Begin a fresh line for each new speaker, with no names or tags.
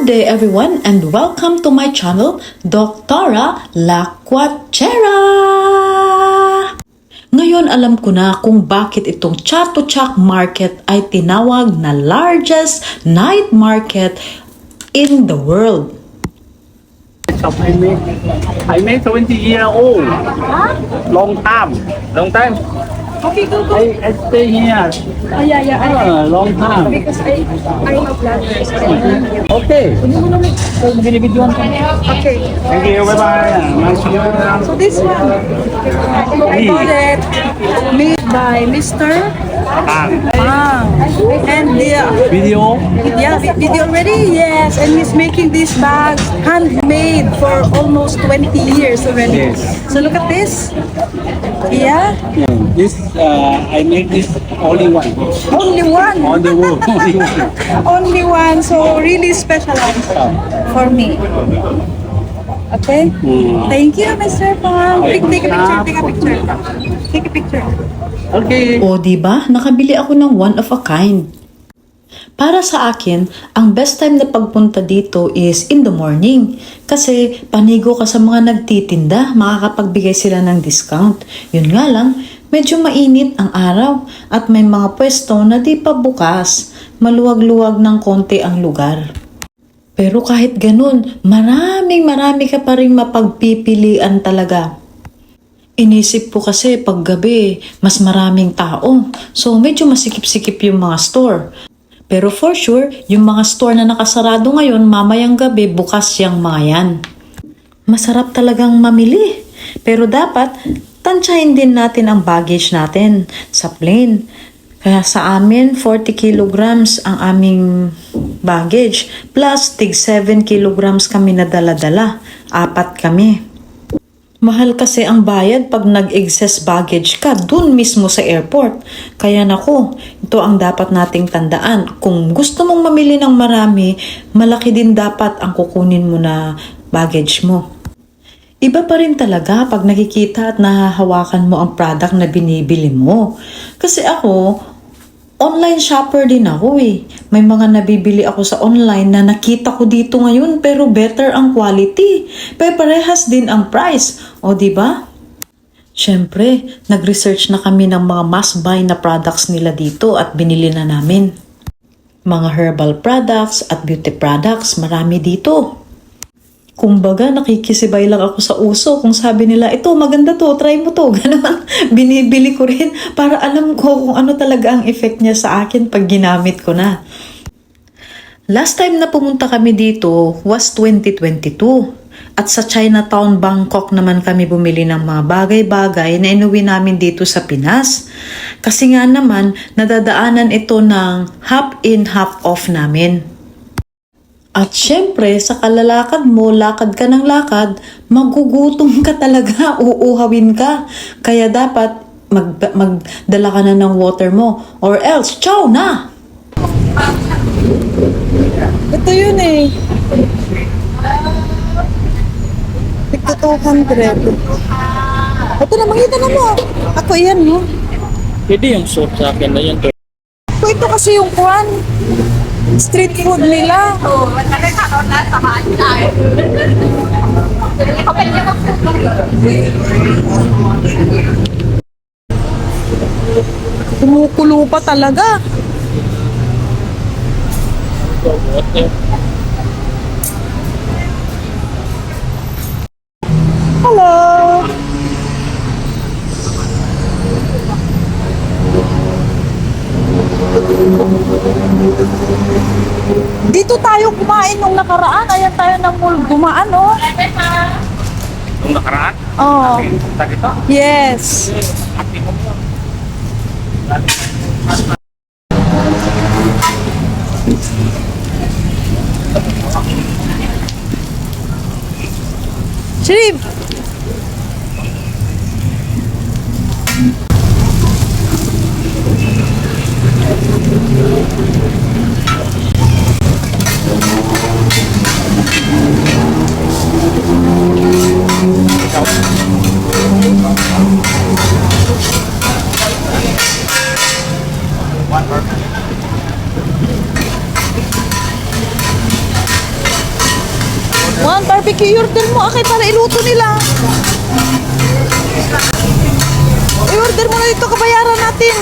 day everyone and welcome to my channel, Doctora Laquachera! Ngayon alam ko na kung bakit itong Chatuchak Market ay tinawag na largest night market in the world.
I made 20 years old. Long time. Long time.
Okay, go.
I stay here.
Oh, yeah.
Long time.
Because I have planners.
Okay.
Okay.
Thank you. Bye bye. Nice to meet you.
So this one, I bought it made by Mr. Pang. And the
Video.
video already? Yes. And he's making these bags handmade for almost 20 years already.
Yes.
So look at this. Yeah.
This I made this only one.
Only one.
On the world. Only one.
Only one. So really specialized for me. Okay. Thank you, Mr. Pang. Take a picture. Take a picture.
Okay.
O diba, nakabili ako ng one of a kind. Para sa akin, ang best time na pagpunta dito is in the morning. Kasi panigo ka sa mga nagtitinda, makakapagbigay sila ng discount. Yun nga lang, medyo mainit ang araw at may mga pwesto na di pa bukas. Maluwag-luwag ng konti ang lugar. Pero kahit ganun, marami ka pa rin mapagpipilian talaga. Inisip ko kasi pag gabi, mas maraming tao. So medyo masikip-sikip yung mga store. Pero for sure, yung mga store na nakasarado ngayon, mamayang gabi, bukas yung mga yan. Masarap talagang mamili. Pero dapat, tansyahin din natin ang baggage natin sa plane. Kaya sa amin, 40 kilograms ang aming baggage. Plus, tig 7 kilograms kami na dala-dala. 4 kami. Mahal kasi ang bayad pag nag-excess baggage ka dun mismo sa airport. Kaya nako, ito ang dapat nating tandaan. Kung gusto mong mamili ng marami, malaki din dapat ang kukunin mo na baggage mo. Iba pa rin talaga pag nakikita at nahahawakan mo ang product na binibili mo. Kasi ako, online shopper din ako eh. May mga nabibili ako sa online na nakita ko dito ngayon pero better ang quality. Pero parehas din ang price. O diba? Syempre, nag-research na kami ng mga must-buy na products nila dito at binili na namin. Mga herbal products at beauty products, marami dito. Kumbaga, nakikisibay lang ako sa uso kung sabi nila, ito maganda to, try mo to. Ganun, binibili ko rin para alam ko kung ano talaga ang effect niya sa akin pag ginamit ko na. Last time na pumunta kami dito was 2022. At sa Chinatown, Bangkok naman kami bumili ng mga bagay-bagay na inuwi namin dito sa Pinas. Kasi nga naman, nadadaanan ito ng half in, half off namin. At syempre, sa kalalakad mo, lakad ka ng lakad, magugutom ka talaga, uuhawin ka. Kaya dapat magdala ka na ng water mo or else, chow na!
Ito yun eh. Tigto 200. Ito na, makita na mo. Ako yan, no?
Pwede yung soup sa akin na yun.
Ito kasi yung kwan. Street food nila. Kumukulo pa talaga. Hello. Dito tayo kumain nung nakaraan. Ayan tayo ng mall gumaan, oh.
Yung nakaraan?
Oh.
Punta dito?
Yes. Shrimp. barbecue. I-order mo, okay, para iluto nila. I-order mo na dito, kabayaran natin.